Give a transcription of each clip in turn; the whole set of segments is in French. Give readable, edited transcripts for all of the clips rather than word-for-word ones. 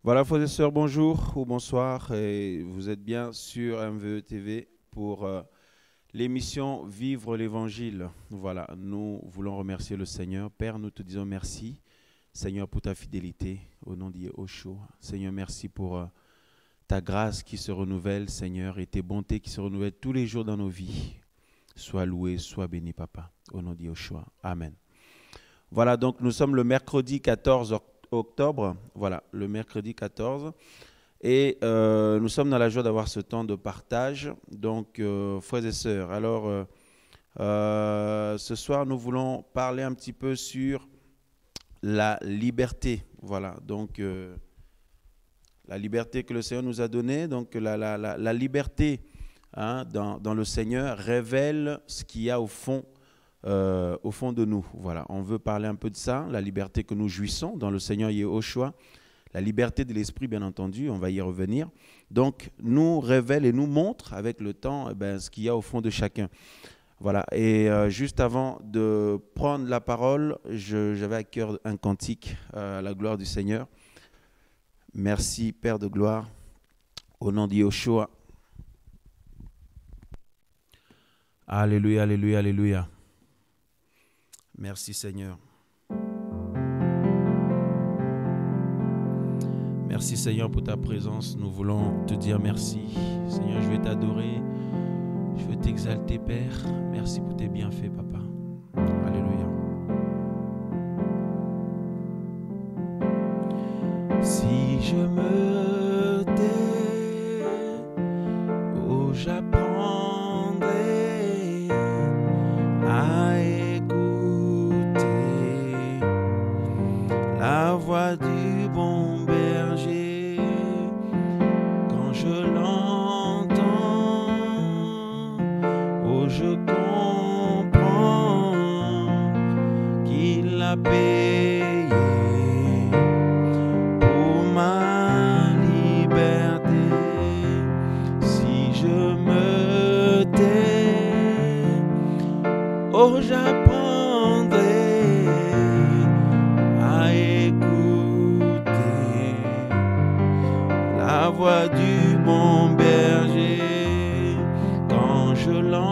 Voilà, frères et sœurs, bonjour ou bonsoir. Et vous êtes bien sur MVE TV pour l'émission Vivre l'Évangile. Voilà, nous voulons remercier le Seigneur. Père, nous te disons merci, Seigneur, pour ta fidélité au nom d'Yeshua. Seigneur, merci pour ta grâce qui se renouvelle, Seigneur, et tes bontés qui se renouvellent tous les jours dans nos vies. Sois loué, sois béni, Papa, au nom d'Yeshua. Amen. Voilà, donc nous sommes le mercredi 14 octobre. Voilà, le mercredi 14. Et nous sommes dans la joie d'avoir ce temps de partage. Donc, frères et sœurs, alors ce soir, nous voulons parler un petit peu sur la liberté. Voilà, donc la liberté que le Seigneur nous a donnée. Donc, la liberté dans le Seigneur révèle ce qu'il y a au fond de nous. Voilà, on veut parler un peu de ça, la liberté que nous jouissons dans le Seigneur Yeshua, la liberté de l'esprit, bien entendu, on va y revenir. Donc, nous révèle et nous montre avec le temps ce qu'il y a au fond de chacun. Voilà, et juste avant de prendre la parole, j'avais à cœur un cantique à la gloire du Seigneur. Merci, Père de gloire, au nom de Yeshua. Alléluia, alléluia, alléluia. Merci Seigneur. Merci Seigneur pour ta présence. Nous voulons te dire merci. Seigneur, je vais t'adorer. Je veux t'exalter, Père. Merci pour tes bienfaits, Papa. Alléluia. Si je me tais, oh j'apprendrai à écouter la voix du bon berger quand je l'entends. Oh, je comprends qu'il a payé pour ma liberté. Si je me tais, oh, j'apprendrai à écouter la voix du bon berger quand je l'entends.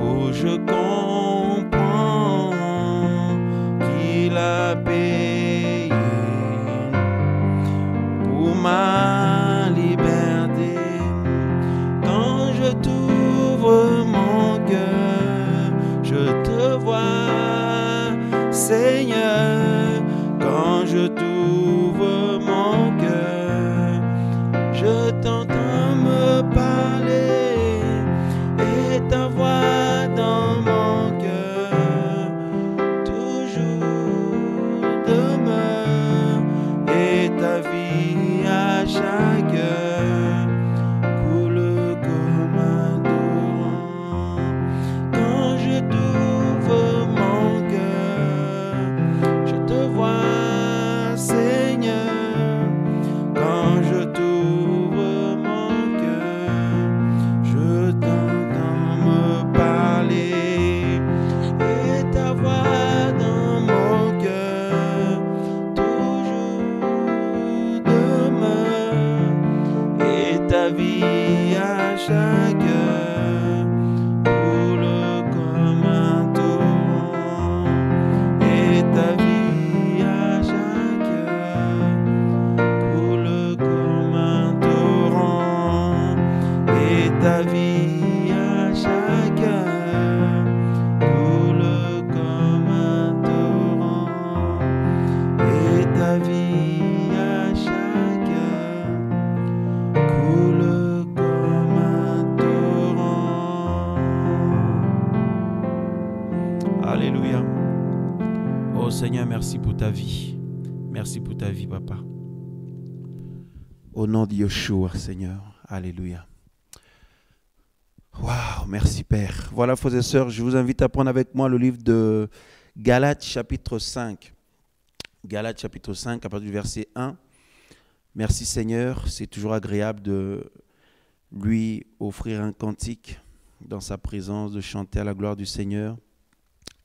Oh, je comprends qu'il a payé pour ma liberté. Quand je t'ouvre mon cœur, je te vois, Seigneur. Quand je t'ouvre mon cœur, je t'entends me parler et ta voix dans mon cœur toujours demeure et ta vie à chaque heure coule comme un torrent. Quand je t'ouvre mon cœur, je te vois, Seigneur. Quand je t'ouvre mon cœur, je t'entends me parler et ta voix dans mon cœur toujours demeure et ta vie à chaque heure coule comme un torrent et ta vie à chaque heure coule comme un torrent et ta vie à chaque heure coule comme un torrent et ta vie à chaque heure coule comme un torrent. Alléluia. Oh Seigneur, merci pour ta vie. Merci pour ta vie, Papa. Au nom de Yeshua, Seigneur. Alléluia. Waouh, merci Père. Voilà, frères et sœurs, je vous invite à prendre avec moi le livre de Galates chapitre 5. Galates chapitre 5, à partir du verset 1. Merci Seigneur, c'est toujours agréable de lui offrir un cantique dans sa présence, de chanter à la gloire du Seigneur,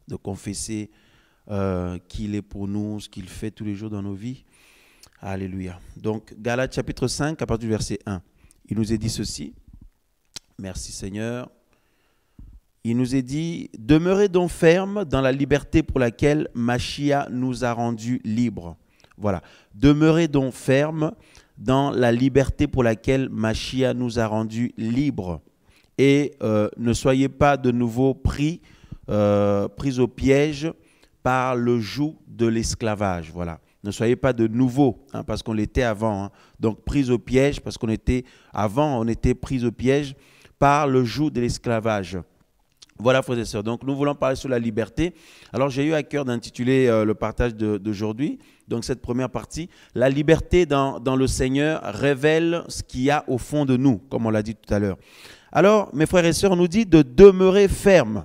de confesser qui il est pour nous, ce qu'il fait tous les jours dans nos vies. Alléluia. Donc, Galates chapitre 5, à partir du verset 1. Il nous est dit ceci. Merci Seigneur. Il nous est dit, « Demeurez donc fermes dans la liberté pour laquelle Machia nous a rendus libres. » Voilà. « Demeurez donc fermes dans la liberté pour laquelle Machia nous a rendus libres. Et ne soyez pas de nouveau pris au piège par le joug de l'esclavage. » Voilà. Ne soyez pas de nouveau, hein, parce qu'on l'était avant. Hein. Donc, pris au piège, parce qu'on était pris au piège par le joug de l'esclavage. Voilà, frères et sœurs. Donc, nous voulons parler sur la liberté. Alors, j'ai eu à cœur d'intituler le partage d'aujourd'hui. Donc, cette première partie, la liberté dans le Seigneur révèle ce qu'il y a au fond de nous, comme on l'a dit tout à l'heure. Alors, mes frères et sœurs, on nous dit de demeurer ferme.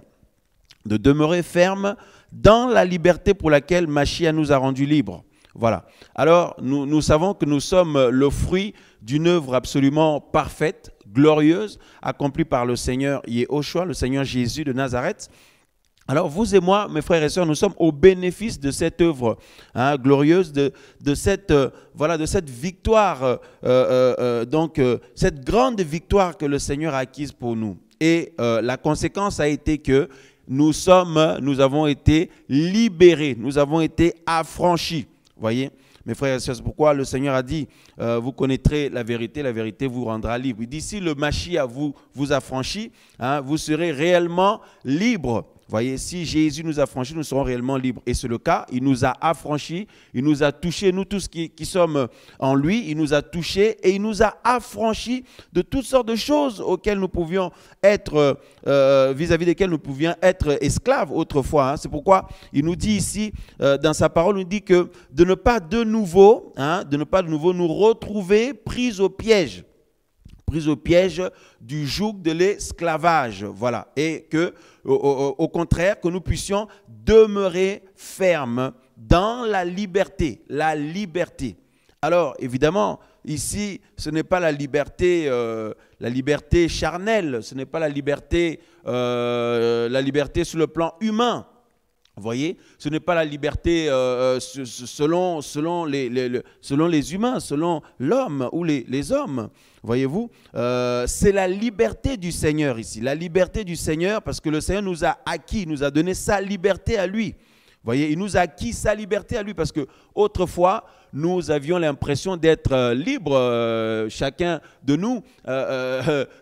De demeurer ferme dans la liberté pour laquelle Machia nous a rendus libres. Voilà. Alors, nous savons que nous sommes le fruit d'une œuvre absolument parfaite, glorieuse, accomplie par le Seigneur Yehoshua, le Seigneur Jésus de Nazareth. Alors, vous et moi, mes frères et sœurs, nous sommes au bénéfice de cette œuvre glorieuse, de cette victoire, cette grande victoire que le Seigneur a acquise pour nous. Et la conséquence a été que nous avons été libérés, nous avons été affranchis. Voyez, mes frères et sœurs, c'est pourquoi le Seigneur a dit, vous connaîtrez la vérité vous rendra libre. Il dit, si le Machia vous affranchit, hein, vous serez réellement libre. Voyez, si Jésus nous a affranchis, nous serons réellement libres. Et c'est le cas, il nous a affranchis, il nous a touchés, nous tous qui sommes en lui, il nous a touchés et il nous a affranchis de toutes sortes de choses auxquelles nous pouvions être, vis-à-vis desquelles nous pouvions être esclaves autrefois. Hein. C'est pourquoi il nous dit ici, dans sa parole, il nous dit que de ne pas de nouveau nous retrouver pris au piège du joug de l'esclavage, voilà, et que au contraire que nous puissions demeurer fermes dans la liberté. Alors évidemment, ici, ce n'est pas la liberté charnelle, ce n'est pas la liberté sur le plan humain. Vous voyez, ce n'est pas la liberté selon les humains, selon l'homme ou les hommes. Voyez-vous, c'est la liberté du Seigneur ici. La liberté du Seigneur parce que le Seigneur nous a acquis, nous a donné sa liberté à lui. Vous voyez, il nous a acquis sa liberté à lui parce que autrefois, nous avions l'impression d'être libres, chacun de nous.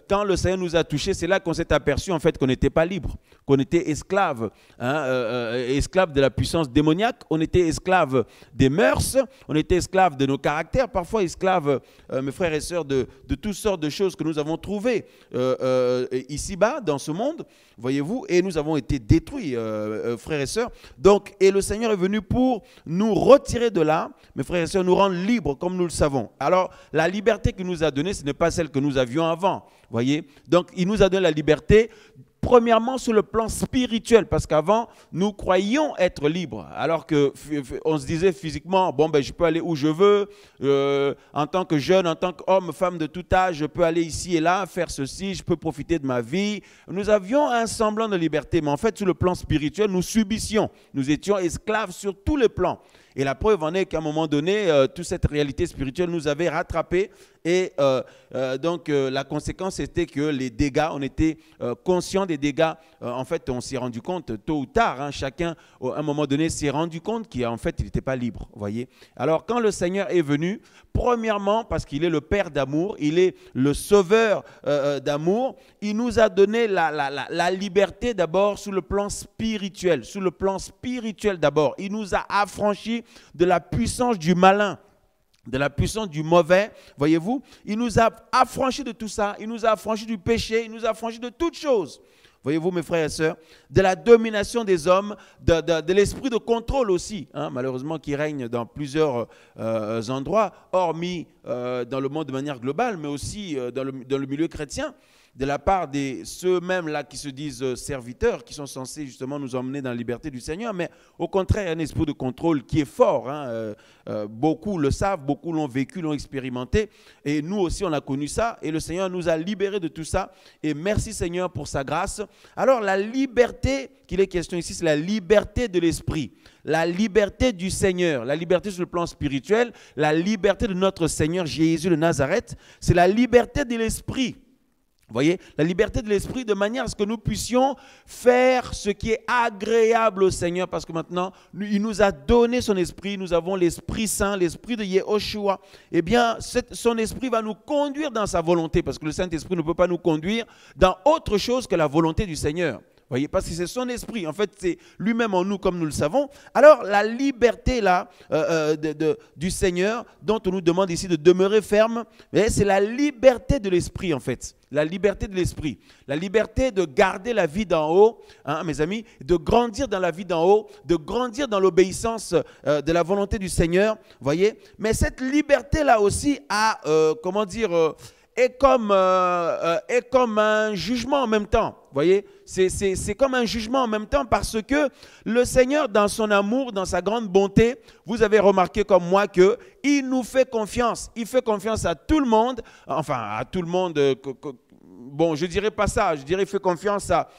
Quand le Seigneur nous a touchés, c'est là qu'on s'est aperçu en fait qu'on n'était pas libre, qu'on était esclave, esclave de la puissance démoniaque, on était esclave des mœurs, on était esclave de nos caractères, parfois esclave, mes frères et sœurs, de toutes sortes de choses que nous avons trouvées ici-bas, dans ce monde, voyez-vous, et nous avons été détruits, frères et sœurs. Donc, et le Seigneur est venu pour nous retirer de là, mes frères et sœurs, nous rendre libres comme nous le savons. Alors, la liberté qu'il nous a donnée, ce n'est pas celle que nous avions avant, voyez. Donc, il nous a donné la liberté, premièrement sur le plan spirituel, parce qu'avant, nous croyions être libres, alors qu'on se disait physiquement, bon, ben, je peux aller où je veux, en tant que jeune, en tant qu'homme, femme de tout âge, je peux aller ici et là, faire ceci, je peux profiter de ma vie. Nous avions un semblant de liberté, mais en fait, sur le plan spirituel, nous subissions, nous étions esclaves sur tous les plans. Et la preuve en est qu'à un moment donné, toute cette réalité spirituelle nous avait rattrapés. Et donc, la conséquence était que les dégâts, on était conscient des dégâts. En fait, on s'est rendu compte tôt ou tard, hein, chacun, à un moment donné, s'est rendu compte qu'en fait, il n'était pas libre. Voyez. Alors, quand le Seigneur est venu, premièrement, parce qu'il est le Père d'amour, il est le Sauveur d'amour, il nous a donné la liberté d'abord sur le plan spirituel. Sur le plan spirituel d'abord, il nous a affranchis de la puissance du malin, de la puissance du mauvais, voyez-vous. Il nous a affranchis de tout ça, il nous a affranchis du péché, il nous a affranchis de toutes choses. Voyez-vous, mes frères et sœurs, de la domination des hommes, de l'esprit de contrôle aussi, hein, malheureusement, qui règne dans plusieurs endroits, hormis dans le monde de manière globale, mais aussi dans le milieu chrétien. de la part de ceux-mêmes là qui se disent serviteurs, qui sont censés justement nous emmener dans la liberté du Seigneur, mais au contraire, il y a un esprit de contrôle qui est fort. Beaucoup le savent, beaucoup l'ont vécu, l'ont expérimenté, et nous aussi on a connu ça, et le Seigneur nous a libérés de tout ça, et merci Seigneur pour sa grâce. Alors la liberté qu'il est question ici, c'est la liberté de l'esprit, la liberté du Seigneur, la liberté sur le plan spirituel, la liberté de notre Seigneur Jésus de Nazareth, c'est la liberté de l'esprit. Vous voyez, la liberté de l'esprit de manière à ce que nous puissions faire ce qui est agréable au Seigneur, parce que maintenant, il nous a donné son esprit, nous avons l'Esprit Saint, l'Esprit de Yehoshua. Eh bien, son esprit va nous conduire dans sa volonté, parce que le Saint-Esprit ne peut pas nous conduire dans autre chose que la volonté du Seigneur. Vous voyez, parce que c'est son esprit, en fait, c'est lui-même en nous, comme nous le savons. Alors, la liberté là du Seigneur, dont on nous demande ici de demeurer ferme, c'est la liberté de l'esprit, en fait. La liberté de l'esprit, la liberté de garder la vie d'en haut, hein, mes amis, de grandir dans la vie d'en haut, de grandir dans l'obéissance de la volonté du Seigneur, vous voyez. Mais cette liberté-là aussi a, est comme un jugement en même temps. Vous voyez, c'est comme un jugement en même temps, parce que le Seigneur, dans son amour, dans sa grande bonté, vous avez remarqué comme moi qu'il nous fait confiance. Il fait confiance à tout le monde, enfin à tout le monde. Bon, je ne dirais pas ça, je dirais qu'il fait confiance à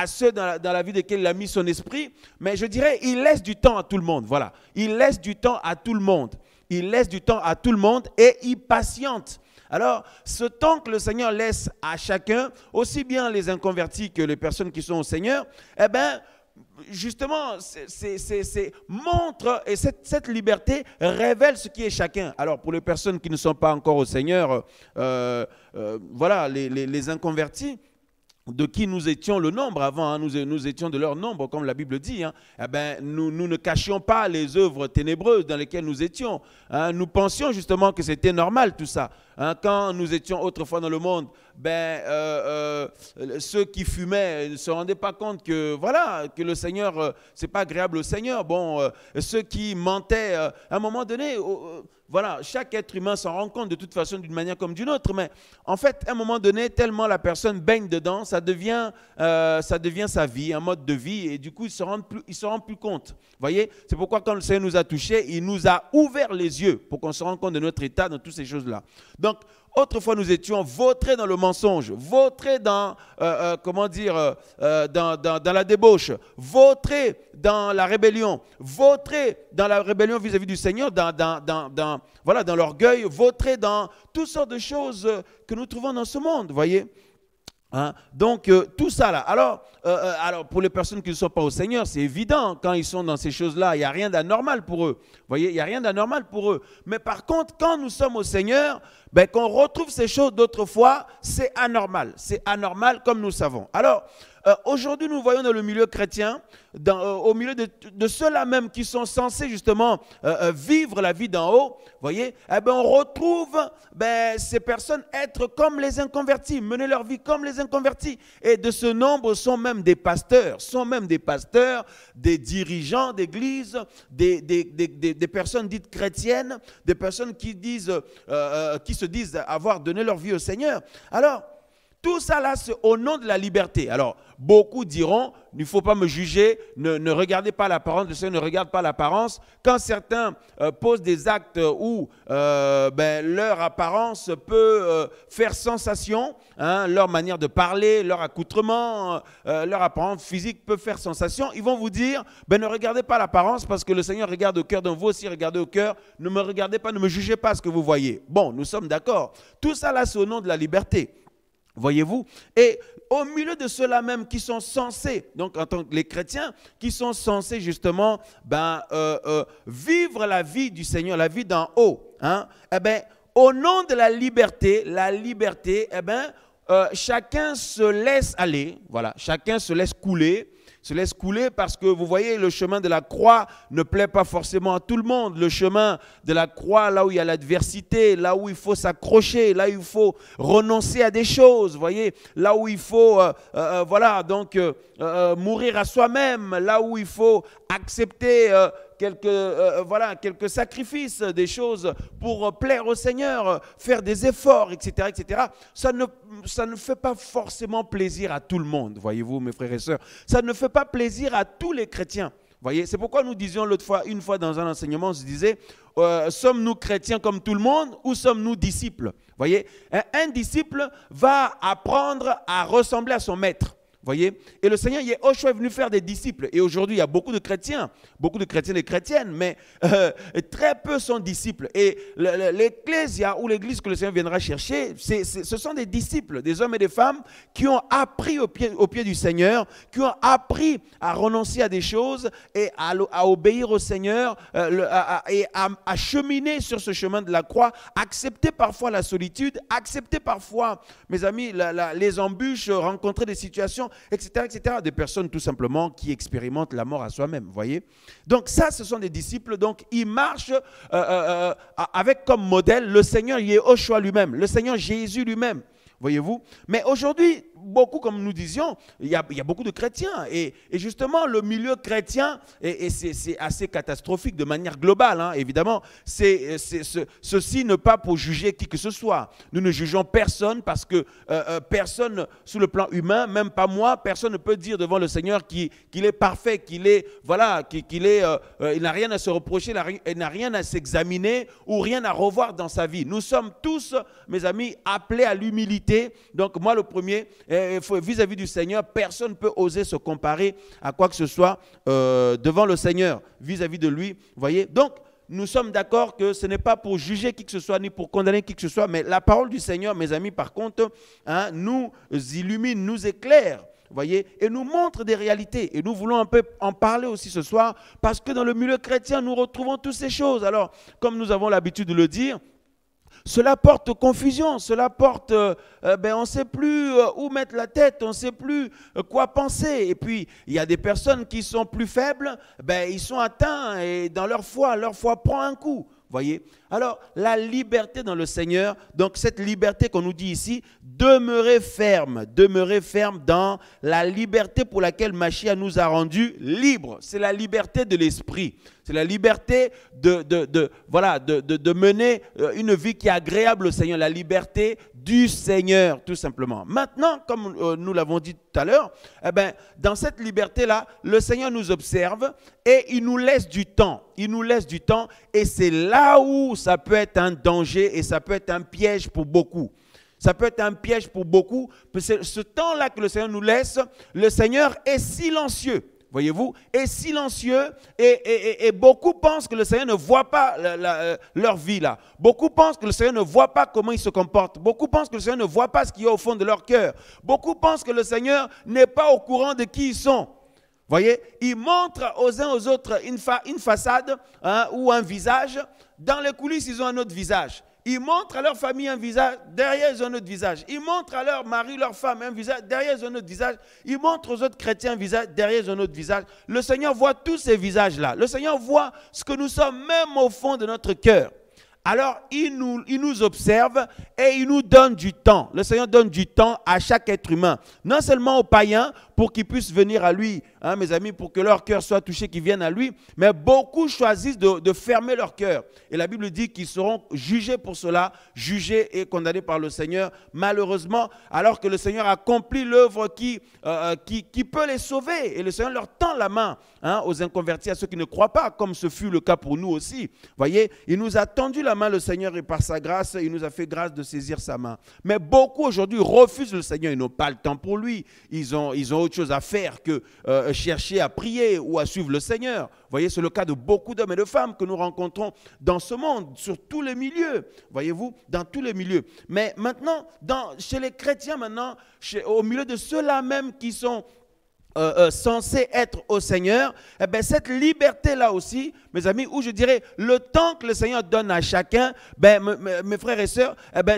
ceux dans la vie desquels il a mis son esprit, mais je dirais il laisse du temps à tout le monde. Voilà, il laisse du temps à tout le monde. Il laisse du temps à tout le monde et il patiente. Alors, ce temps que le Seigneur laisse à chacun, aussi bien les inconvertis que les personnes qui sont au Seigneur, eh bien, justement, montre, et cette liberté révèle ce qui est chacun. Alors, pour les personnes qui ne sont pas encore au Seigneur, voilà, les inconvertis, de qui nous étions le nombre avant, hein, nous étions de leur nombre, comme la Bible dit. Hein, eh ben, nous ne cachions pas les œuvres ténébreuses dans lesquelles nous étions. Hein, nous pensions justement que c'était normal tout ça. Hein, quand nous étions autrefois dans le monde, ceux qui fumaient ne se rendaient pas compte que, voilà, que le Seigneur, c'est pas agréable au Seigneur. Bon, ceux qui mentaient, à un moment donné, voilà, chaque être humain s'en rend compte de toute façon d'une manière comme d'une autre, mais en fait, à un moment donné, tellement la personne baigne dedans, ça devient sa vie, un mode de vie, et du coup, il ne se rend plus compte. Vous voyez, c'est pourquoi quand le Seigneur nous a touchés, il nous a ouvert les yeux pour qu'on se rende compte de notre état dans toutes ces choses-là. Donc, autrefois, nous étions vautrés dans le mensonge, vautrés dans, dans la débauche, vautrés dans la rébellion, vautrés dans la rébellion vis-à-vis du Seigneur, dans l'orgueil, vautrés dans toutes sortes de choses que nous trouvons dans ce monde, vous voyez. Hein? Donc, tout ça là. Alors, pour les personnes qui ne sont pas au Seigneur, c'est évident, quand ils sont dans ces choses-là, il n'y a rien d'anormal pour eux. Vous voyez, il n'y a rien d'anormal pour eux. Mais par contre, quand nous sommes au Seigneur, qu'on retrouve ces choses d'autrefois, c'est anormal. C'est anormal comme nous savons. Alors, aujourd'hui, nous voyons dans le milieu chrétien, au milieu de ceux-là même qui sont censés justement vivre la vie d'en haut, voyez, on retrouve ces personnes être comme les inconvertis, mener leur vie comme les inconvertis. Et de ce nombre sont même des pasteurs, des dirigeants d'église, des personnes dites chrétiennes, des personnes qui se disent avoir donné leur vie au Seigneur. Alors, tout ça là, c'est au nom de la liberté. Alors, beaucoup diront, il ne faut pas me juger, ne regardez pas l'apparence, le Seigneur ne regarde pas l'apparence. Quand certains posent des actes où leur apparence peut faire sensation, hein, leur manière de parler, leur accoutrement, leur apparence physique peut faire sensation, ils vont vous dire, ne regardez pas l'apparence parce que le Seigneur regarde au cœur, donc vous aussi regardez au cœur, ne me regardez pas, ne me jugez pas ce que vous voyez. Bon, nous sommes d'accord. Tout ça là, c'est au nom de la liberté. Voyez-vous? Et au milieu de ceux-là même qui sont censés, donc en tant que les chrétiens, qui sont censés justement vivre la vie du Seigneur, la vie d'en haut, hein, au nom de la liberté, chacun se laisse aller, voilà, chacun se laisse couler parce que vous voyez, le chemin de la croix ne plaît pas forcément à tout le monde. Le chemin de la croix, là où il y a l'adversité, là où il faut s'accrocher, là où il faut renoncer à des choses, vous voyez, là où il faut mourir à soi-même, là où il faut accepter voilà, quelques sacrifices, des choses pour plaire au Seigneur, faire des efforts, etc., etc., ça ne fait pas forcément plaisir à tout le monde, voyez-vous, mes frères et sœurs. Ça ne fait pas plaisir à tous les chrétiens. Voyez, c'est pourquoi nous disions l'autre fois, une fois dans un enseignement, on se disait, sommes-nous chrétiens comme tout le monde ou sommes-nous disciples? Voyez, un disciple va apprendre à ressembler à son maître. Voyez, et le Seigneur Yahushua est venu faire des disciples. Et aujourd'hui, il y a beaucoup de chrétiens et chrétiennes, mais très peu sont disciples. Et l'ecclésia ou l'église que le Seigneur viendra chercher, ce sont des disciples, des hommes et des femmes qui ont appris au pied du Seigneur, qui ont appris à renoncer à des choses et à obéir au Seigneur et à cheminer sur ce chemin de la croix, accepter parfois la solitude, accepter parfois, mes amis, les embûches, rencontrer des situations, etc., etc. Des personnes tout simplement qui expérimentent la mort à soi-même, voyez. Donc ça, ce sont des disciples, donc ils marchent avec comme modèle le Seigneur Yahushua lui-même, le Seigneur Jésus lui-même, voyez-vous. Mais aujourd'hui, beaucoup, comme nous disions, il y a beaucoup de chrétiens. Et justement, le milieu chrétien, et c'est assez catastrophique de manière globale, hein, évidemment. Ceci n'est pas pour juger qui que ce soit. Nous ne jugeons personne parce que personne, sur le plan humain, même pas moi, personne ne peut dire devant le Seigneur qu'il est parfait, qu'il n'a rien à se reprocher, il n'a rien à s'examiner ou rien à revoir dans sa vie. Nous sommes tous, mes amis, appelés à l'humilité. Donc moi, le premier, vis-à-vis du Seigneur, personne ne peut oser se comparer à quoi que ce soit devant le Seigneur, vis-à-vis de lui. Voyez, donc nous sommes d'accord que ce n'est pas pour juger qui que ce soit, ni pour condamner qui que ce soit, mais la parole du Seigneur, mes amis, par contre, hein, nous illumine, nous éclaire, voyez, et nous montre des réalités. Et nous voulons un peu en parler aussi ce soir, parce que dans le milieu chrétien, nous retrouvons toutes ces choses. Alors, comme nous avons l'habitude de le dire, cela porte confusion, cela porte, on ne sait plus où mettre la tête, on ne sait plus quoi penser. Et puis, il y a des personnes qui sont plus faibles, ils sont atteints et dans leur foi prend un coup. Voyez? Alors, la liberté dans le Seigneur, donc cette liberté qu'on nous dit ici, demeurez ferme dans la liberté pour laquelle Mashiach nous a rendus libres. C'est la liberté de l'esprit. C'est la liberté de mener une vie qui est agréable au Seigneur, la liberté du Seigneur, tout simplement. Maintenant, comme nous l'avons dit tout à l'heure, dans cette liberté-là, le Seigneur nous observe et il nous laisse du temps. Il nous laisse du temps et c'est là où ça peut être un danger et ça peut être un piège pour beaucoup. Ça peut être un piège pour beaucoup. Ce temps-là que le Seigneur nous laisse, le Seigneur est silencieux. Voyez-vous, est silencieux et beaucoup pensent que le Seigneur ne voit pas leur vie là. Beaucoup pensent que le Seigneur ne voit pas comment ils se comportent. Beaucoup pensent que le Seigneur ne voit pas ce qu'il y a au fond de leur cœur. Beaucoup pensent que le Seigneur n'est pas au courant de qui ils sont. Voyez, ils montrent aux uns aux autres une façade ou un visage. Dans les coulisses, ils ont un autre visage. Ils montrent à leur famille un visage, derrière ils ont un autre visage. Ils montrent à leur mari, leur femme un visage, derrière ils ont un autre visage. Ils montrent aux autres chrétiens un visage, derrière ils ont un autre visage. Le Seigneur voit tous ces visages-là. Le Seigneur voit ce que nous sommes même au fond de notre cœur. Alors, il nous observe et il nous donne du temps. Le Seigneur donne du temps à chaque être humain. Non seulement aux païens, pour qu'ils puissent venir à lui, hein, mes amis, pour que leur cœur soit touché, qu'ils viennent à lui. Mais beaucoup choisissent de fermer leur cœur. Et la Bible dit qu'ils seront jugés pour cela, jugés et condamnés par le Seigneur, malheureusement, alors que le Seigneur accomplit l'œuvre qui peut les sauver. Et le Seigneur leur tend la main aux inconvertis, à ceux qui ne croient pas, comme ce fut le cas pour nous aussi. Voyez, il nous a tendu la main, le Seigneur, et par sa grâce, il nous a fait grâce de saisir sa main. Mais beaucoup aujourd'hui refusent le Seigneur, ils n'ont pas le temps pour lui. Ils ont autre chose à faire que chercher à prier ou à suivre le Seigneur. Vous voyez, c'est le cas de beaucoup d'hommes et de femmes que nous rencontrons dans ce monde, sur tous les milieux. Voyez-vous, dans tous les milieux. Mais maintenant, chez les chrétiens, maintenant, au milieu de ceux-là même qui sont censés être au Seigneur, cette liberté-là aussi, mes amis, où je dirais le temps que le Seigneur donne à chacun, mes frères et sœurs,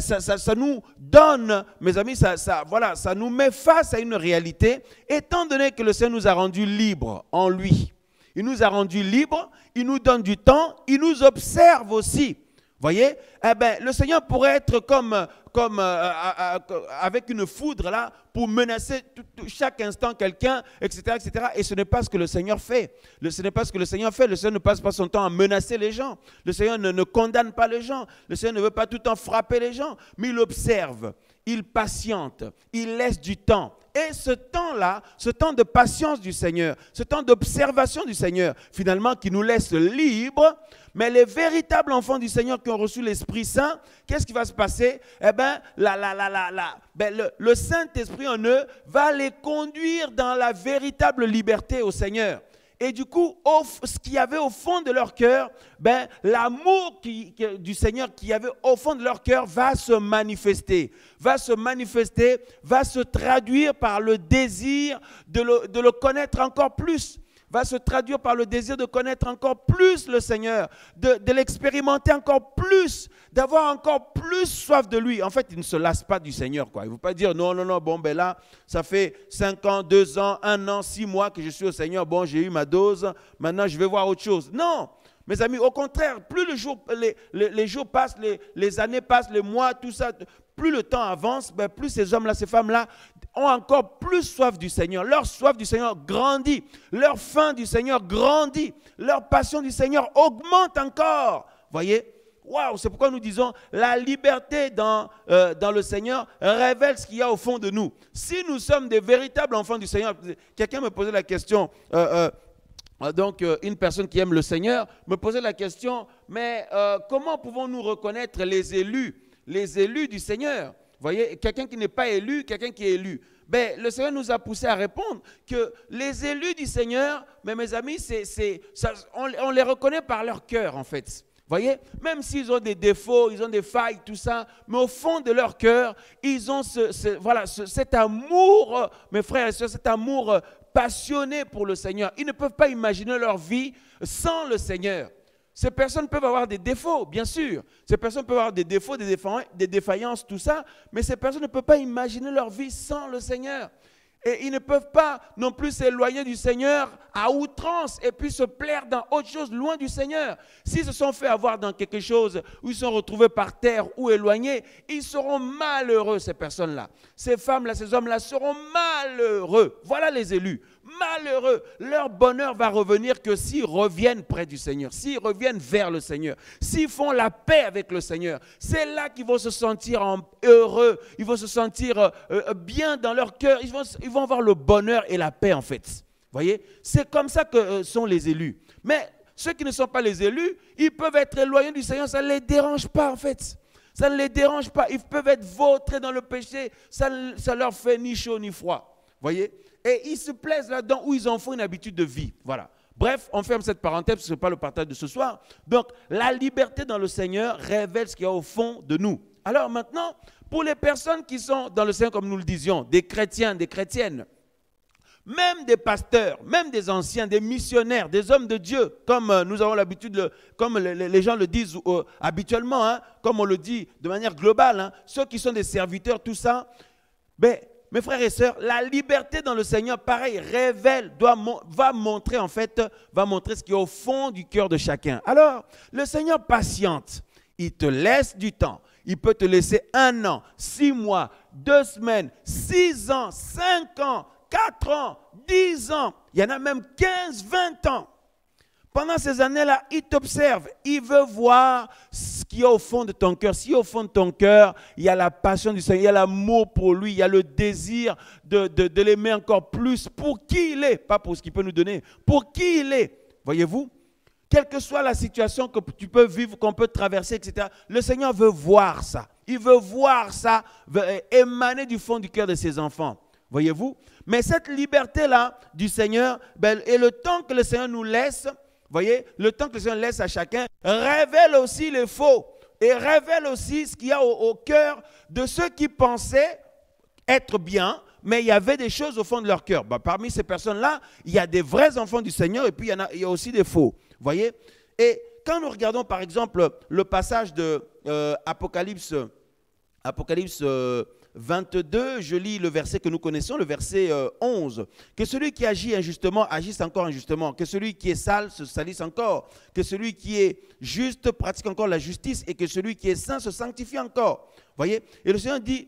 ça nous donne, mes amis, ça nous met face à une réalité, étant donné que le Seigneur nous a rendus libres en lui. Il nous a rendus libres, il nous donne du temps, il nous observe aussi. Voyez, le Seigneur pourrait être avec une foudre là, pour menacer chaque instant quelqu'un, etc., etc. Et ce n'est pas ce que le Seigneur fait. Ce n'est pas ce que le Seigneur fait. Le Seigneur ne passe pas son temps à menacer les gens. Le Seigneur ne condamne pas les gens. Le Seigneur ne veut pas tout le temps frapper les gens, mais il observe, il patiente, il laisse du temps. Et ce temps-là, ce temps de patience du Seigneur, ce temps d'observation du Seigneur, finalement, qui nous laisse libres. Mais les véritables enfants du Seigneur qui ont reçu l'Esprit Saint, qu'est-ce qui va se passer? Eh bien, le Saint-Esprit en eux va les conduire dans la véritable liberté au Seigneur. Et du coup, ce qu'il y avait au fond de leur cœur, l'amour du Seigneur qui y avait au fond de leur cœur va se manifester, va se traduire par le désir de le connaître encore plus, va se traduire par le désir de connaître encore plus le Seigneur, de l'expérimenter encore plus, d'avoir encore plus soif de lui. En fait, il ne se lasse pas du Seigneur, quoi. Il ne veut pas dire non, bon, là, ça fait 5 ans, 2 ans, 1 an, 6 mois que je suis au Seigneur. Bon, j'ai eu ma dose, maintenant je vais voir autre chose. Non, mes amis, au contraire, plus les jours passent, les années passent, les mois, tout ça, plus le temps avance, plus ces hommes-là, ces femmes-là ont encore plus soif du Seigneur. Leur soif du Seigneur grandit. Leur faim du Seigneur grandit. Leur passion du Seigneur augmente encore. Voyez? Waouh, c'est pourquoi nous disons la liberté dans le Seigneur révèle ce qu'il y a au fond de nous. Si nous sommes des véritables enfants du Seigneur, quelqu'un me posait la question, une personne qui aime le Seigneur me posait la question, mais comment pouvons-nous reconnaître les élus du Seigneur? Vous voyez, quelqu'un qui n'est pas élu, quelqu'un qui est élu. Le Seigneur nous a poussé à répondre que les élus du Seigneur, mais mes amis, on les reconnaît par leur cœur en fait. Vous voyez, même s'ils ont des défauts, ils ont des failles, tout ça, mais au fond de leur cœur, ils ont cet amour, mes frères et sœurs, cet amour passionné pour le Seigneur. Ils ne peuvent pas imaginer leur vie sans le Seigneur. Ces personnes peuvent avoir des défauts, bien sûr. Ces personnes peuvent avoir des défauts, des défaillances, tout ça. Mais ces personnes ne peuvent pas imaginer leur vie sans le Seigneur. Et ils ne peuvent pas non plus s'éloigner du Seigneur à outrance et puis se plaire dans autre chose loin du Seigneur. S'ils se sont fait avoir dans quelque chose où ils sont retrouvés par terre ou éloignés, ils seront malheureux, ces personnes-là. Ces femmes-là, ces hommes-là seront malheureux. Voilà les élus. Malheureux. Leur bonheur va revenir que s'ils reviennent près du Seigneur, s'ils reviennent vers le Seigneur, s'ils font la paix avec le Seigneur. C'est là qu'ils vont se sentir heureux, ils vont se sentir bien dans leur cœur, ils vont avoir le bonheur et la paix en fait. Voyez, c'est comme ça que sont les élus. Mais ceux qui ne sont pas les élus, ils peuvent être éloignés du Seigneur, ça ne les dérange pas en fait. Ça ne les dérange pas, ils peuvent être vautrés dans le péché, ça ne leur fait ni chaud ni froid. Voyez? Et ils se plaisent là-dedans où ils en font une habitude de vie. Voilà. Bref, on ferme cette parenthèse, ce n'est pas le partage de ce soir. Donc, la liberté dans le Seigneur révèle ce qu'il y a au fond de nous. Alors maintenant, pour les personnes qui sont dans le Seigneur, comme nous le disions, des chrétiens, des chrétiennes, même des pasteurs, même des anciens, des missionnaires, des hommes de Dieu, comme nous avons l'habitude, comme les gens le disent habituellement, hein, comme on le dit de manière globale, hein, ceux qui sont des serviteurs, tout ça, mes frères et sœurs, la liberté dans le Seigneur, pareil, va montrer ce qui est au fond du cœur de chacun. Alors, le Seigneur patiente, il te laisse du temps. Il peut te laisser 1 an, 6 mois, 2 semaines, 6 ans, 5 ans, 4 ans, 10 ans. Il y en a même 15, 20 ans. Pendant ces années-là, il t'observe. Il veut voir ce qu'il y a au fond de ton cœur. Si au fond de ton cœur, il y a la passion du Seigneur, il y a l'amour pour lui, il y a le désir de l'aimer encore plus pour qui il est, pas pour ce qu'il peut nous donner, pour qui il est. Voyez-vous? Quelle que soit la situation que tu peux vivre, qu'on peut traverser, etc., le Seigneur veut voir ça. Il veut voir ça émaner du fond du cœur de ses enfants. Voyez-vous? Mais cette liberté-là du Seigneur, et le temps que le Seigneur nous laisse, voyez, le temps que le Seigneur laisse à chacun, révèle aussi les faux. Et révèle aussi ce qu'il y a au cœur de ceux qui pensaient être bien, mais il y avait des choses au fond de leur cœur. Parmi ces personnes-là, il y a des vrais enfants du Seigneur et puis il y a aussi des faux. Voyez? Et quand nous regardons par exemple le passage de Apocalypse 22, je lis le verset que nous connaissons, le verset 11. Que celui qui agit injustement agisse encore injustement. Que celui qui est sale se salisse encore. Que celui qui est juste pratique encore la justice. Et que celui qui est saint se sanctifie encore. Voyez? Et le Seigneur dit,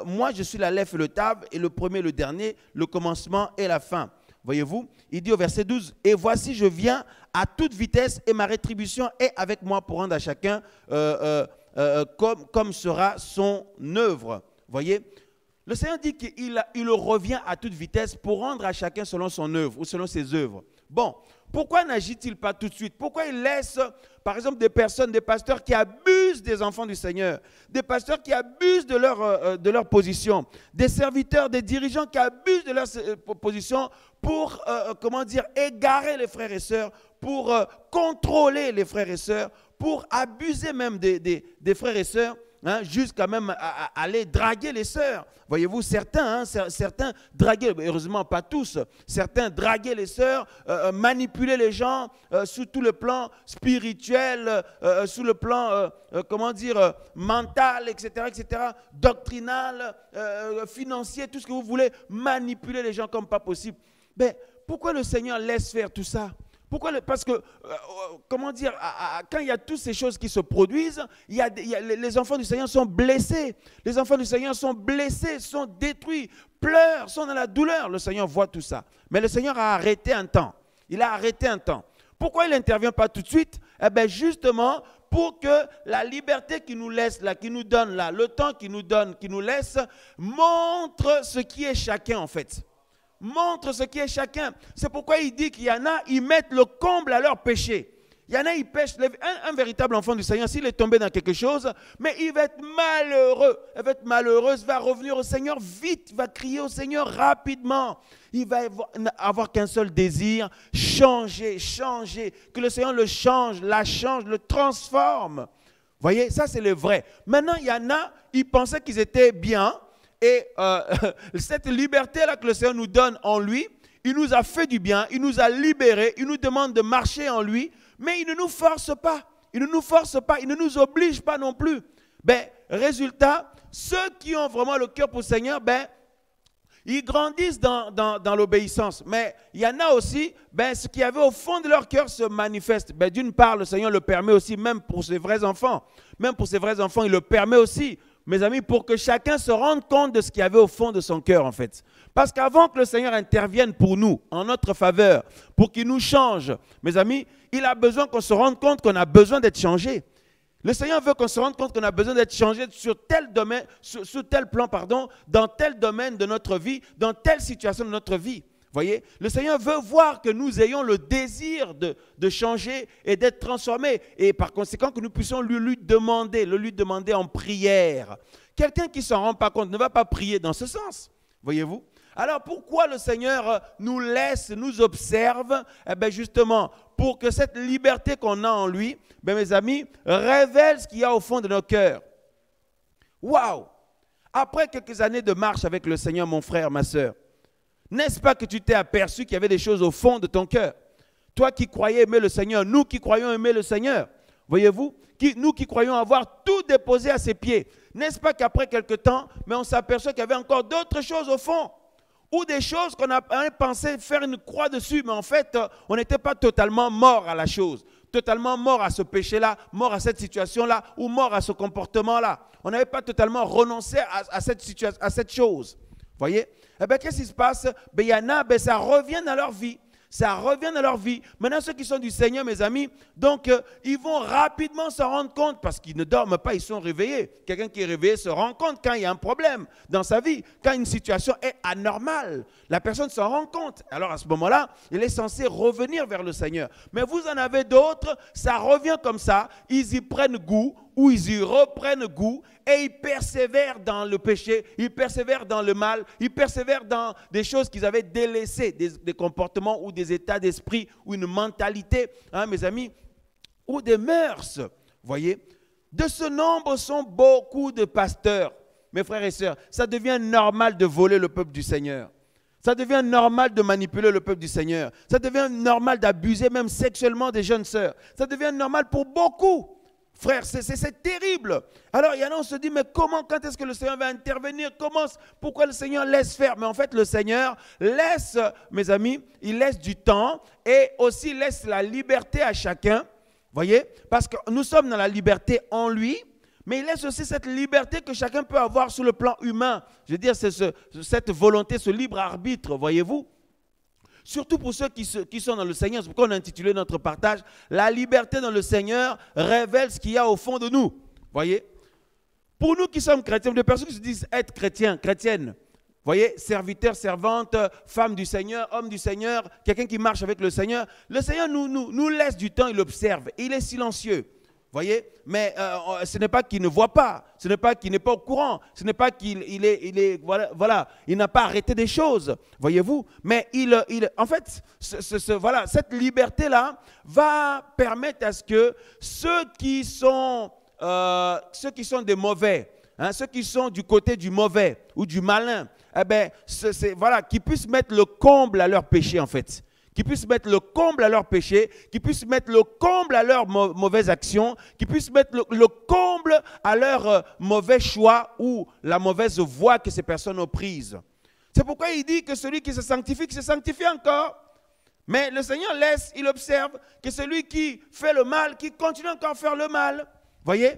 moi je suis l'Aleph et le Tav, et le premier, le dernier, le commencement et la fin. Voyez-vous? Il dit au verset 12, « Et voici, je viens à toute vitesse, et ma rétribution est avec moi pour rendre à chacun comme sera son œuvre. » Voyez? Le Seigneur dit qu'il revient à toute vitesse pour rendre à chacun selon son œuvre ou selon ses œuvres. Bon, pourquoi n'agit-il pas tout de suite? Pourquoi il laisse, par exemple, des personnes, des pasteurs qui abusent des enfants du Seigneur, des pasteurs qui abusent de leur position, des serviteurs, des dirigeants qui abusent de leur position pour, égarer les frères et sœurs, pour contrôler les frères et sœurs, pour abuser même des frères et sœurs, hein, jusqu'à même aller draguer les sœurs. Voyez-vous, certains draguaient, heureusement pas tous, certains draguaient les sœurs, manipulaient les gens sous tout le plan spirituel, sous le plan, mental, etc., doctrinal, financier, tout ce que vous voulez, manipuler les gens comme pas possible. Mais pourquoi le Seigneur laisse faire tout ça? Pourquoi? Parce que, quand il y a toutes ces choses qui se produisent, les enfants du Seigneur sont blessés. Les enfants du Seigneur sont blessés, sont détruits, pleurent, sont dans la douleur. Le Seigneur voit tout ça. Mais le Seigneur a arrêté un temps. Il a arrêté un temps. Pourquoi il n'intervient pas tout de suite? Eh bien, justement, pour que la liberté qu'il nous laisse, là, qu'il nous donne, là, le temps qu'il nous donne, qu'il nous laisse, montre ce qui est chacun, en fait. Montre ce qui est chacun. C'est pourquoi il dit qu'il y en a, ils mettent le comble à leur péché. Il y en a, ils pêchent. Un véritable enfant du Seigneur, s'il est tombé dans quelque chose, mais il va être malheureux. Il va être malheureuse, il va revenir au Seigneur vite, il va crier au Seigneur rapidement. Il va avoir qu'un seul désir, changer, que le Seigneur le change, le transforme. Vous voyez, ça c'est le vrai. Maintenant, il y en a, ils pensaient qu'ils étaient bien. Et cette liberté-là que le Seigneur nous donne en lui, il nous a fait du bien, il nous a libérés, il nous demande de marcher en lui, mais il ne nous force pas, il ne nous oblige pas non plus. Résultat, ceux qui ont vraiment le cœur pour le Seigneur, ils grandissent dans l'obéissance. Mais il y en a aussi, ce qu'il y avait au fond de leur cœur se manifeste. D'une part, le Seigneur le permet aussi, même pour ses vrais enfants. Même pour ses vrais enfants, il le permet aussi. Mes amis, pour que chacun se rende compte de ce qu'il y avait au fond de son cœur, en fait. Parce qu'avant que le Seigneur intervienne pour nous, en notre faveur, pour qu'il nous change, mes amis, il a besoin qu'on se rende compte qu'on a besoin d'être changé. Le Seigneur veut qu'on se rende compte qu'on a besoin d'être changé sur tel domaine, sur tel plan, dans tel domaine de notre vie, dans telle situation de notre vie. Voyez, le Seigneur veut voir que nous ayons le désir de changer et d'être transformés. Et par conséquent, que nous puissions le lui demander en prière. Quelqu'un qui ne s'en rend pas compte ne va pas prier dans ce sens. Voyez-vous? Alors pourquoi le Seigneur nous laisse, nous observe? Eh bien justement, pour que cette liberté qu'on a en lui, mes amis, révèle ce qu'il y a au fond de nos cœurs. Waouh! Après quelques années de marche avec le Seigneur, mon frère, ma soeur, n'est-ce pas que tu t'es aperçu qu'il y avait des choses au fond de ton cœur? Toi qui croyais aimer le Seigneur, nous qui croyons aimer le Seigneur, voyez-vous, nous qui croyons avoir tout déposé à ses pieds, n'est-ce pas qu'après quelque temps, mais on s'aperçoit qu'il y avait encore d'autres choses au fond, ou des choses qu'on a pensé faire une croix dessus, mais en fait, on n'était pas totalement mort à la chose, totalement mort à ce péché-là, mort à cette situation-là, ou mort à ce comportement-là. On n'avait pas totalement renoncé à cette chose. Voyez? Eh bien, qu'est-ce qui se passe? Il y en a, ça revient dans leur vie. Ça revient dans leur vie. Maintenant, ceux qui sont du Seigneur, mes amis, donc, ils vont rapidement se rendre compte, parce qu'ils ne dorment pas, ils sont réveillés. Quelqu'un qui est réveillé se rend compte quand il y a un problème dans sa vie, quand une situation est anormale. La personne s'en rend compte. Alors, à ce moment-là, il est censé revenir vers le Seigneur. Mais vous en avez d'autres, ça revient comme ça, ils y prennent goût, ou ils y reprennent goût, et ils persévèrent dans le péché, ils persévèrent dans le mal, ils persévèrent dans des choses qu'ils avaient délaissées, des comportements ou des états d'esprit ou une mentalité, hein, mes amis, ou des mœurs. Voyez, de ce nombre sont beaucoup de pasteurs. Mes frères et sœurs, ça devient normal de voler le peuple du Seigneur. Ça devient normal de manipuler le peuple du Seigneur. Ça devient normal d'abuser même sexuellement des jeunes sœurs. Ça devient normal pour beaucoup. Frère, c'est terrible. Alors, il y en a, on se dit, mais comment, quand est-ce que le Seigneur va intervenir? Pourquoi le Seigneur laisse faire? Mais en fait, le Seigneur laisse, mes amis, il laisse du temps et aussi laisse la liberté à chacun. Voyez? Parce que nous sommes dans la liberté en lui, mais il laisse aussi cette liberté que chacun peut avoir sur le plan humain. Je veux dire, c'est cette volonté, ce libre arbitre, voyez-vous? Surtout pour ceux qui sont dans le Seigneur. C'est pourquoi on a intitulé notre partage « La liberté dans le Seigneur révèle ce qu'il y a au fond de nous ». Voyez? Pour nous qui sommes chrétiens, des personnes qui se disent être chrétiens, chrétiennes, voyez, serviteurs, servantes, femmes du Seigneur, hommes du Seigneur, quelqu'un qui marche avec le Seigneur nous laisse du temps, il observe, il est silencieux. Voyez, mais ce n'est pas qu'il ne voit pas, ce n'est pas qu'il n'est pas au courant, ce n'est pas qu'il est voilà, il n'a pas arrêté des choses, voyez-vous. Mais en fait, voilà, cette liberté-là va permettre à ce que ceux qui sont des mauvais, hein, ceux qui sont du côté du mauvais ou du malin, eh ben, voilà, qu'ils puissent mettre le comble à leur péché en fait. Qui puissent mettre le comble à leur péché, qui puissent mettre le comble à leurs mauvaises actions, qui puissent mettre le comble à leur mauvais choix ou la mauvaise voie que ces personnes ont prise. C'est pourquoi il dit que celui qui se sanctifie encore. Mais le Seigneur laisse, il observe que celui qui fait le mal, qui continue encore à faire le mal. Voyez?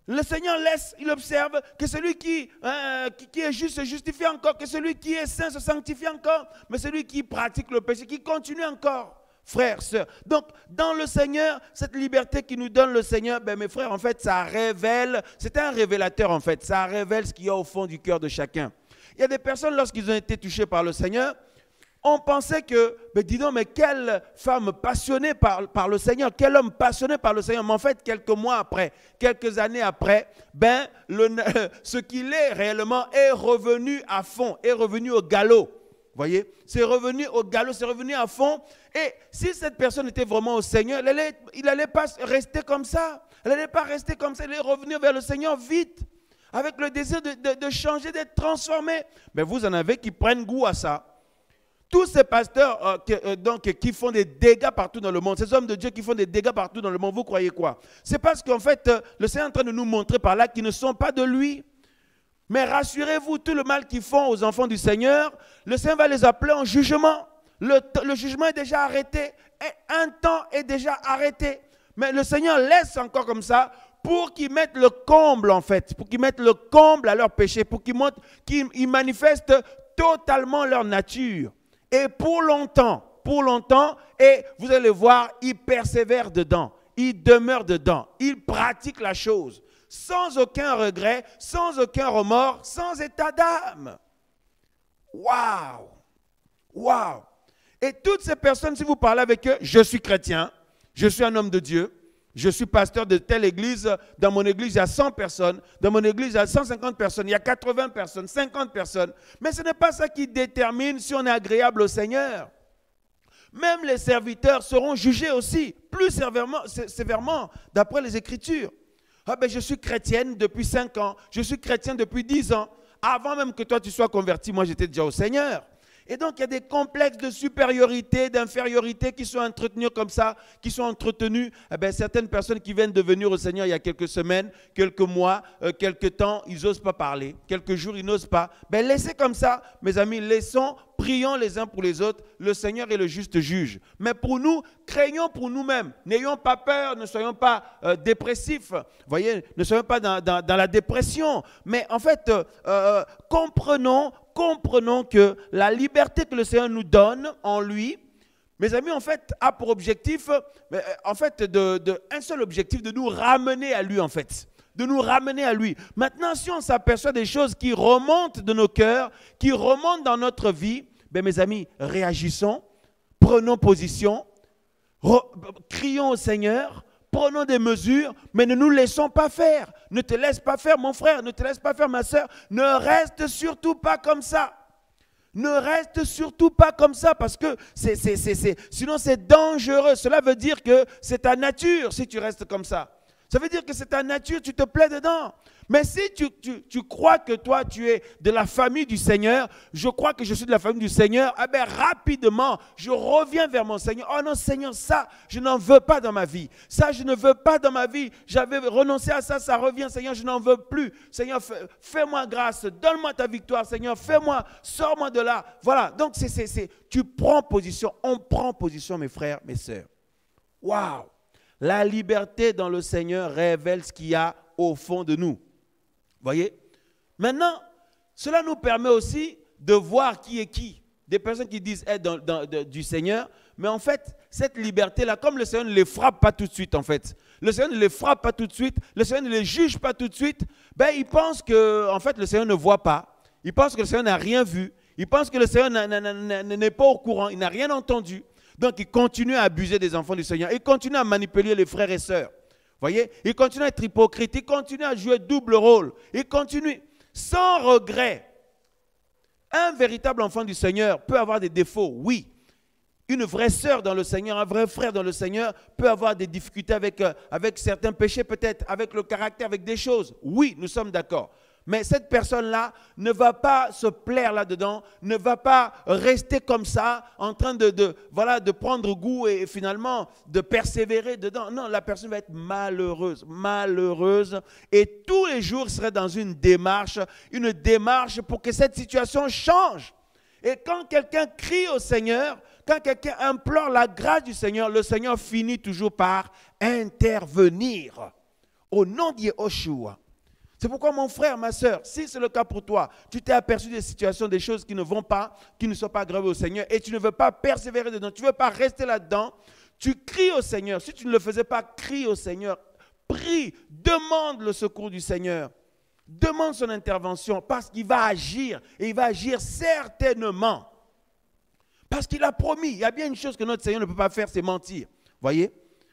Le Seigneur laisse, il observe que celui qui est juste se justifie encore, que celui qui est saint se sanctifie encore, mais celui qui pratique le péché, qui continue encore. Frères, sœurs. Donc, dans le Seigneur, cette liberté qui nous donne le Seigneur, ben, mes frères, en fait, ça révèle, c'est un révélateur en fait, ça révèle ce qu'il y a au fond du cœur de chacun. Il y a des personnes, lorsqu'ils ont été touchés par le Seigneur, on pensait que, mais dis donc, mais quelle femme passionnée par le Seigneur, quel homme passionné par le Seigneur. Mais en fait, quelques mois après, quelques années après, ben, ce qu'il est réellement est revenu à fond, est revenu au galop. Voyez, c'est revenu au galop, c'est revenu à fond. Et si cette personne était vraiment au Seigneur, il n'allait pas rester comme ça. Elle n'allait pas rester comme ça, elle est revenue vers le Seigneur vite, avec le désir de changer, d'être transformé. Mais vous en avez qui prennent goût à ça. Tous ces pasteurs qui font des dégâts partout dans le monde, ces hommes de Dieu qui font des dégâts partout dans le monde, vous croyez quoi? C'est parce qu'en fait, le Seigneur est en train de nous montrer par là qu'ils ne sont pas de lui. Mais rassurez-vous, tout le mal qu'ils font aux enfants du Seigneur, le Seigneur va les appeler en jugement. Le jugement est déjà arrêté. Et un temps est déjà arrêté. Mais le Seigneur laisse encore comme ça pour qu'ils mettent le comble en fait, pour qu'ils mettent le comble à leur péché, pour qu'ils manifestent totalement leur nature. Et pour longtemps, et vous allez voir, il persévère dedans, il demeure dedans, il pratique la chose, sans aucun regret, sans aucun remords, sans état d'âme. Waouh! Waouh! Et toutes ces personnes, si vous parlez avec eux, je suis chrétien, je suis un homme de Dieu, je suis pasteur de telle église, dans mon église il y a 100 personnes, dans mon église il y a 150 personnes, il y a 80 personnes, 50 personnes. Mais ce n'est pas ça qui détermine si on est agréable au Seigneur. Même les serviteurs seront jugés aussi, plus sévèrement, d'après les Écritures. Ah ben je suis chrétienne depuis 5 ans, je suis chrétien depuis 10 ans. Avant même que toi tu sois converti, moi j'étais déjà au Seigneur. Et donc, il y a des complexes de supériorité, d'infériorité qui sont entretenus comme ça, qui sont entretenus. Eh bien, certaines personnes qui viennent de venir au Seigneur il y a quelques semaines, quelques mois, quelques temps, ils n'osent pas parler. Quelques jours, ils n'osent pas. Ben, laissez comme ça, mes amis, laissons, prions les uns pour les autres. Le Seigneur est le juste juge. Mais pour nous, craignons pour nous-mêmes. N'ayons pas peur, ne soyons pas dépressifs. Voyez, ne soyons pas dans la dépression. Mais en fait, comprenons que la liberté que le Seigneur nous donne en lui, mes amis, en fait, a pour objectif, un seul objectif, de nous ramener à lui, en fait. De nous ramener à lui. Maintenant, si on s'aperçoit des choses qui remontent de nos cœurs, qui remontent dans notre vie, ben, mes amis, réagissons, prenons position, crions au Seigneur, prenons des mesures, mais ne nous laissons pas faire. Ne te laisse pas faire, mon frère, ne te laisse pas faire, ma soeur. Ne reste surtout pas comme ça. Ne reste surtout pas comme ça, parce que sinon c'est dangereux. Cela veut dire que c'est ta nature si tu restes comme ça. Ça veut dire que c'est ta nature, tu te plais dedans. Mais si tu crois que toi, tu es de la famille du Seigneur, je crois que je suis de la famille du Seigneur, eh bien, rapidement, je reviens vers mon Seigneur. Oh non, Seigneur, ça, je n'en veux pas dans ma vie. Ça, je ne veux pas dans ma vie. J'avais renoncé à ça, ça revient. Seigneur, je n'en veux plus. Seigneur, fais-moi grâce. Donne-moi ta victoire, Seigneur. Fais-moi, sors-moi de là. Voilà, donc tu prends position. On prend position, mes frères, mes sœurs. Waouh! La liberté dans le Seigneur révèle ce qu'il y a au fond de nous. Voyez? Maintenant, cela nous permet aussi de voir qui est qui. Des personnes qui disent être du Seigneur, mais en fait, cette liberté-là, comme le Seigneur ne les frappe pas tout de suite, en fait, le Seigneur ne les frappe pas tout de suite, le Seigneur ne les juge pas tout de suite, ben, ils pensent que, en fait, le Seigneur ne voit pas, ils pensent que le Seigneur n'a rien vu, ils pensent que le Seigneur n'est pas au courant, il n'a rien entendu. Donc, ils continuent à abuser des enfants du Seigneur, ils continuent à manipuler les frères et sœurs. Voyez, il continue à être hypocrite, il continue à jouer double rôle, il continue sans regret. Un véritable enfant du Seigneur peut avoir des défauts, oui. Une vraie sœur dans le Seigneur, un vrai frère dans le Seigneur peut avoir des difficultés avec certains péchés peut-être, avec le caractère, avec des choses. Oui, nous sommes d'accord. Mais cette personne-là ne va pas se plaire là-dedans, ne va pas rester comme ça, en train de prendre goût et finalement de persévérer dedans. Non, la personne va être malheureuse, malheureuse. Et tous les jours serait dans une démarche pour que cette situation change. Et quand quelqu'un crie au Seigneur, quand quelqu'un implore la grâce du Seigneur, le Seigneur finit toujours par intervenir. Au nom de Yeshua. C'est pourquoi mon frère, ma soeur, si c'est le cas pour toi, tu t'es aperçu des situations, des choses qui ne vont pas, qui ne sont pas agréables au Seigneur et tu ne veux pas persévérer dedans, tu ne veux pas rester là-dedans, tu cries au Seigneur. Si tu ne le faisais pas, crie au Seigneur, prie, demande le secours du Seigneur, demande son intervention parce qu'il va agir et il va agir certainement. Parce qu'il a promis, il y a bien une chose que notre Seigneur ne peut pas faire, c'est mentir. Voyez ?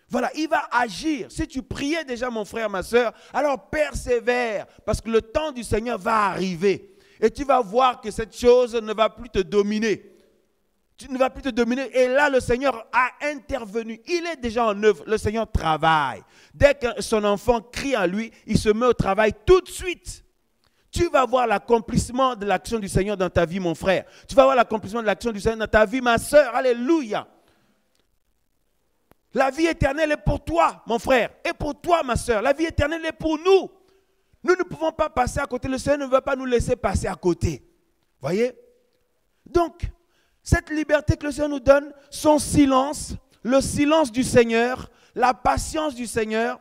Voilà, il va agir. Si tu priais déjà, mon frère, ma soeur, alors persévère, parce que le temps du Seigneur va arriver. Et tu vas voir que cette chose ne va plus te dominer. Tu ne vas plus te dominer. Et là, le Seigneur a intervenu. Il est déjà en œuvre. Le Seigneur travaille. Dès que son enfant crie à lui, il se met au travail tout de suite. Tu vas voir l'accomplissement de l'action du Seigneur dans ta vie, mon frère. Tu vas voir l'accomplissement de l'action du Seigneur dans ta vie, ma soeur. Alléluia. La vie éternelle est pour toi, mon frère, et pour toi, ma soeur. La vie éternelle est pour nous. Nous ne pouvons pas passer à côté. Le Seigneur ne va pas nous laisser passer à côté. Voyez? Donc, cette liberté que le Seigneur nous donne, son silence, le silence du Seigneur, la patience du Seigneur,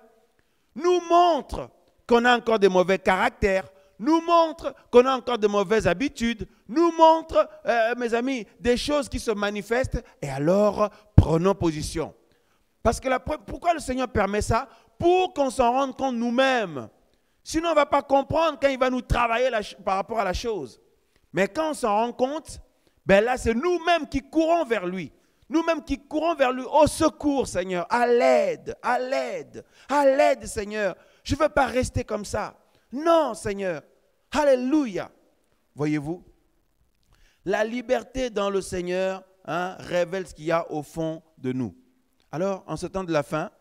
nous montre qu'on a encore des mauvais caractères, nous montre qu'on a encore de mauvaises habitudes, nous montre, mes amis, des choses qui se manifestent. Et alors, prenons position. Parce que pourquoi le Seigneur permet ça? Pour qu'on s'en rende compte nous-mêmes. Sinon, on ne va pas comprendre quand il va nous travailler par rapport à la chose. Mais quand on s'en rend compte, ben là, c'est nous-mêmes qui courons vers lui. Nous-mêmes qui courons vers lui. Au secours, Seigneur. À l'aide, à l'aide, à l'aide, Seigneur. Je ne veux pas rester comme ça. Non, Seigneur. Alléluia. Voyez-vous? La liberté dans le Seigneur révèle ce qu'il y a au fond de nous. Alors, en ce temps de la fin,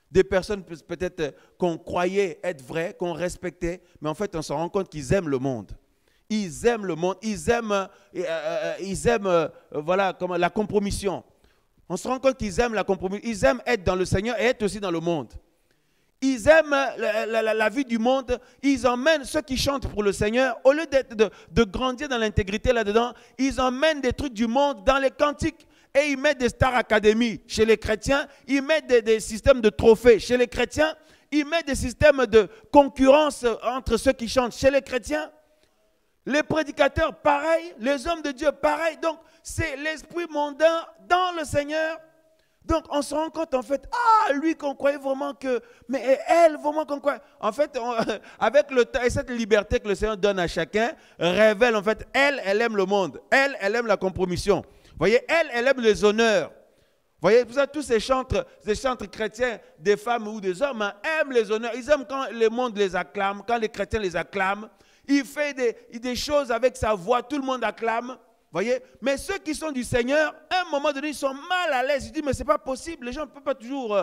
des personnes peut-être qu'on croyait être vraies, qu'on respectait, mais en fait, on se rend compte qu'ils aiment le monde. Ils aiment le monde, ils aiment voilà, comme la compromission. On se rend compte qu'ils aiment la compromission. Ils aiment être dans le Seigneur et être aussi dans le monde. Ils aiment la vie du monde. Ils emmènent ceux qui chantent pour le Seigneur, au lieu de grandir dans l'intégrité là-dedans, ils emmènent des trucs du monde dans les cantiques. Et ils mettent des Star Academy chez les chrétiens, ils mettent des systèmes de trophées chez les chrétiens, ils mettent des systèmes de concurrence entre ceux qui chantent chez les chrétiens. Les prédicateurs, pareil, les hommes de Dieu, pareil. Donc, c'est l'esprit mondain dans le Seigneur. Donc, on se rend compte, en fait, lui qu'on croyait vraiment que, mais elle, vraiment qu'on croyait. En fait, avec le temps et cette liberté que le Seigneur donne à chacun, révèle, en fait, elle aime le monde. Elle aime la compromission. Voyez, elle aime les honneurs. Voyez, pour ça, tous ces chantres chrétiens, des femmes ou des hommes, aiment les honneurs. Ils aiment quand le monde les acclame, quand les chrétiens les acclament. Il fait des choses avec sa voix, tout le monde acclame. Voyez, mais ceux qui sont du Seigneur, à un moment donné, ils sont mal à l'aise. Ils disent, mais ce n'est pas possible, les gens ne peuvent pas toujours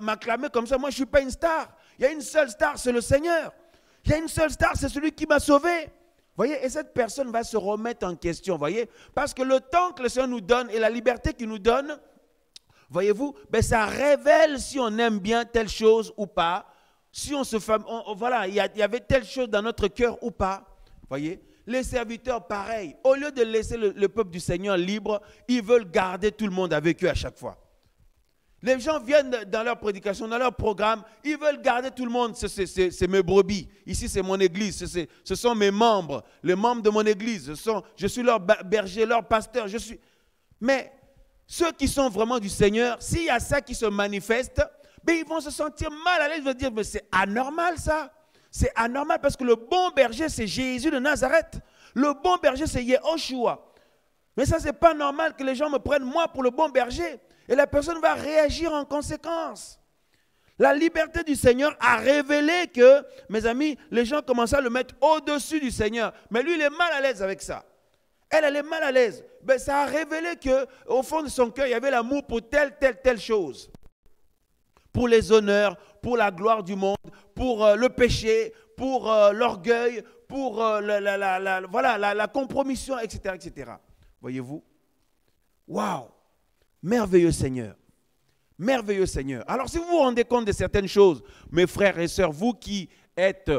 m'acclamer comme ça. Moi, je ne suis pas une star. Il y a une seule star, c'est le Seigneur. Il y a une seule star, c'est celui qui m'a sauvé. Voyez, et cette personne va se remettre en question, voyez, parce que le temps que le Seigneur nous donne et la liberté qu'il nous donne, voyez-vous, ben ça révèle si on aime bien telle chose ou pas, si on se fait, voilà, il y avait telle chose dans notre cœur ou pas, voyez. Les serviteurs, pareil, au lieu de laisser le peuple du Seigneur libre, ils veulent garder tout le monde avec eux à chaque fois. Les gens viennent dans leur prédication, dans leur programme, ils veulent garder tout le monde. C'est mes brebis. Ici, c'est mon église. Ce sont mes membres, les membres de mon église. Je suis leur berger, leur pasteur. Mais ceux qui sont vraiment du Seigneur, s'il y a ça qui se manifeste, ben ils vont se sentir mal à l'aise. Ils vont dire, mais c'est anormal ça. C'est anormal parce que le bon berger, c'est Jésus de Nazareth. Le bon berger, c'est Yehoshua. Mais ça, ce n'est pas normal que les gens me prennent moi pour le bon berger. Et la personne va réagir en conséquence. La liberté du Seigneur a révélé que, mes amis, les gens commençaient à le mettre au-dessus du Seigneur. Mais lui, il est mal à l'aise avec ça. Elle est mal à l'aise. Ben, ça a révélé qu'au fond de son cœur, il y avait l'amour pour telle chose. Pour les honneurs, pour la gloire du monde, pour le péché, pour l'orgueil, pour la compromission, etc., etc. Voyez-vous? Waouh! Merveilleux Seigneur. Merveilleux Seigneur. Alors si vous vous rendez compte de certaines choses, mes frères et sœurs, vous qui êtes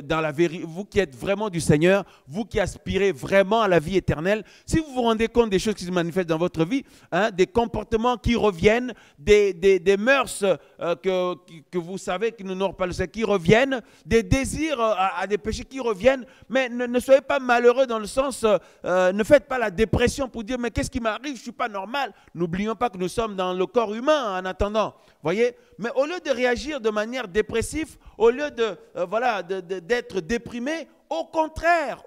dans la vérité, vous qui êtes vraiment du Seigneur, vous qui aspirez vraiment à la vie éternelle, si vous vous rendez compte des choses qui se manifestent dans votre vie, hein, des comportements qui reviennent, des mœurs que vous savez qui n'ont pas le Seigneur, qui reviennent, des désirs à des péchés qui reviennent, mais ne soyez pas malheureux dans le sens, ne faites pas la dépression pour dire mais qu'est-ce qui m'arrive, je ne suis pas normal. N'oublions pas que nous sommes dans le corps humain en attendant, voyez. Mais au lieu de réagir de manière dépressive, au lieu d'être déprimé, au contraire,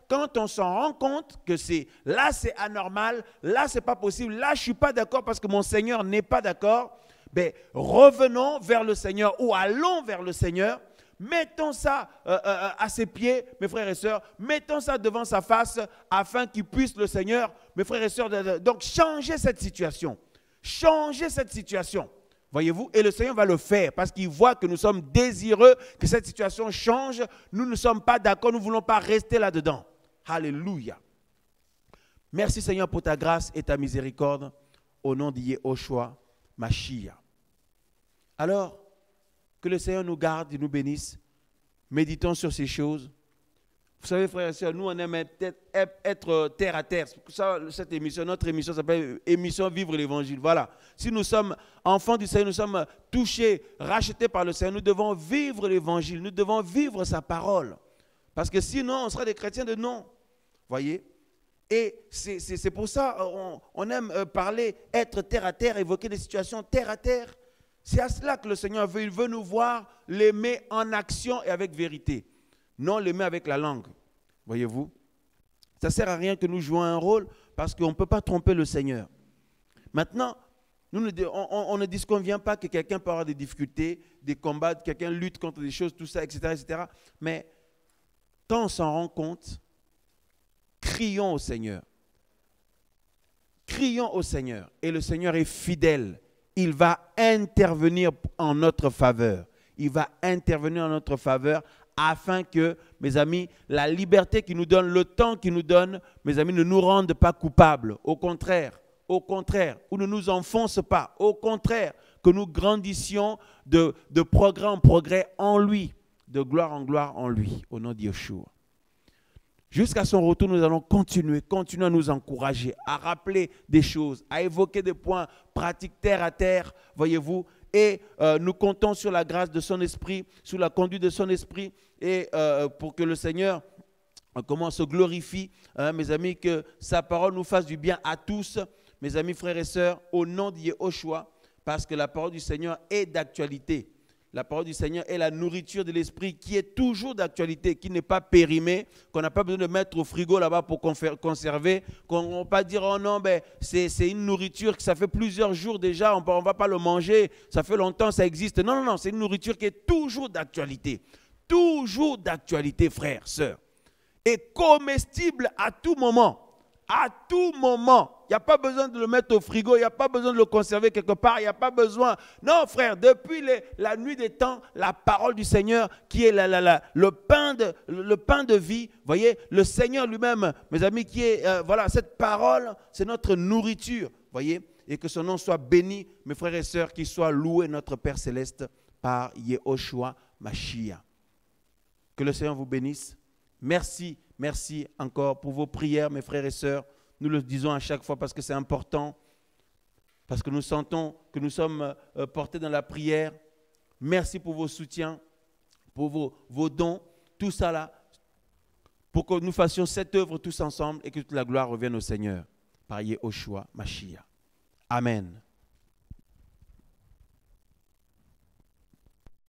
quand on s'en rend compte que c'est anormal, là c'est pas possible, là je suis pas d'accord parce que mon Seigneur n'est pas d'accord, ben revenons vers le Seigneur ou allons vers le Seigneur, mettons ça à ses pieds, mes frères et sœurs, mettons ça devant sa face afin qu'il puisse le Seigneur, mes frères et sœurs, donc changer cette situation, voyez-vous, et le Seigneur va le faire parce qu'il voit que nous sommes désireux que cette situation change. Nous ne sommes pas d'accord, nous ne voulons pas rester là-dedans. Alléluia. Merci Seigneur pour ta grâce et ta miséricorde au nom de Yehoshua Mashiach. Alors, que le Seigneur nous garde et nous bénisse. Méditons sur ces choses. Vous savez, frères et sœurs, nous, on aime peut-être être terre à terre. C'est pour ça, notre émission s'appelle Émission Vivre l'Évangile. Voilà. Si nous sommes enfants du Seigneur, nous sommes touchés, rachetés par le Seigneur, nous devons vivre l'Évangile, nous devons vivre sa parole. Parce que sinon, on sera des chrétiens de non. Voyez? Et c'est pour ça on aime parler, être terre à terre, évoquer des situations terre à terre. C'est à cela que le Seigneur veut. Il veut nous voir l'aimer en action et avec vérité. Non l'aimer avec la langue, voyez-vous. Ça ne sert à rien que nous jouions un rôle parce qu'on ne peut pas tromper le Seigneur. Maintenant, on ne disconvient pas que quelqu'un peut avoir des difficultés, des combats, quelqu'un lutte contre des choses, tout ça, etc., etc. Mais quand on s'en rend compte, crions au Seigneur. Crions au Seigneur. Et le Seigneur est fidèle. Il va intervenir en notre faveur. Il va intervenir en notre faveur afin que, mes amis, la liberté qu'il nous donne, le temps qu'il nous donne, mes amis, ne nous rende pas coupables. Au contraire, ou ne nous enfonce pas. Au contraire, que nous grandissions de progrès en progrès en lui, de gloire en gloire en lui, au nom de Yeshua. Jusqu'à son retour, nous allons continuer à nous encourager, à rappeler des choses, à évoquer des points pratiques terre à terre, voyez-vous. Et nous comptons sur la grâce de son esprit, sur la conduite de son esprit, et pour que le Seigneur se glorifie, hein, mes amis, que sa parole nous fasse du bien à tous, mes amis, frères et sœurs, au nom de Yehoshua, parce que la parole du Seigneur est d'actualité. La parole du Seigneur est la nourriture de l'esprit qui est toujours d'actualité, qui n'est pas périmée, qu'on n'a pas besoin de mettre au frigo là-bas pour conserver, qu'on ne va pas dire « Oh non, ben, c'est une nourriture que ça fait plusieurs jours déjà, on ne va pas le manger, ça fait longtemps, ça existe. » Non, non, non, c'est une nourriture qui est toujours d'actualité. Toujours d'actualité, frères, sœurs. Et comestible à tout moment. À tout moment. Il n'y a pas besoin de le mettre au frigo, il n'y a pas besoin de le conserver quelque part, il n'y a pas besoin. Non, frère, depuis la nuit des temps, la parole du Seigneur qui est le pain de vie, voyez, le Seigneur lui-même, mes amis, qui est, voilà, cette parole, c'est notre nourriture, voyez, et que son nom soit béni, mes frères et sœurs, qu'il soit loué notre Père Céleste par Yehoshua Mashiach. Que le Seigneur vous bénisse. Merci, merci encore pour vos prières, mes frères et sœurs. Nous le disons à chaque fois parce que c'est important, parce que nous sentons que nous sommes portés dans la prière. Merci pour vos soutiens, pour vos dons, tout ça là, pour que nous fassions cette œuvre tous ensemble et que toute la gloire revienne au Seigneur par Yehoshua Mashiach. Amen.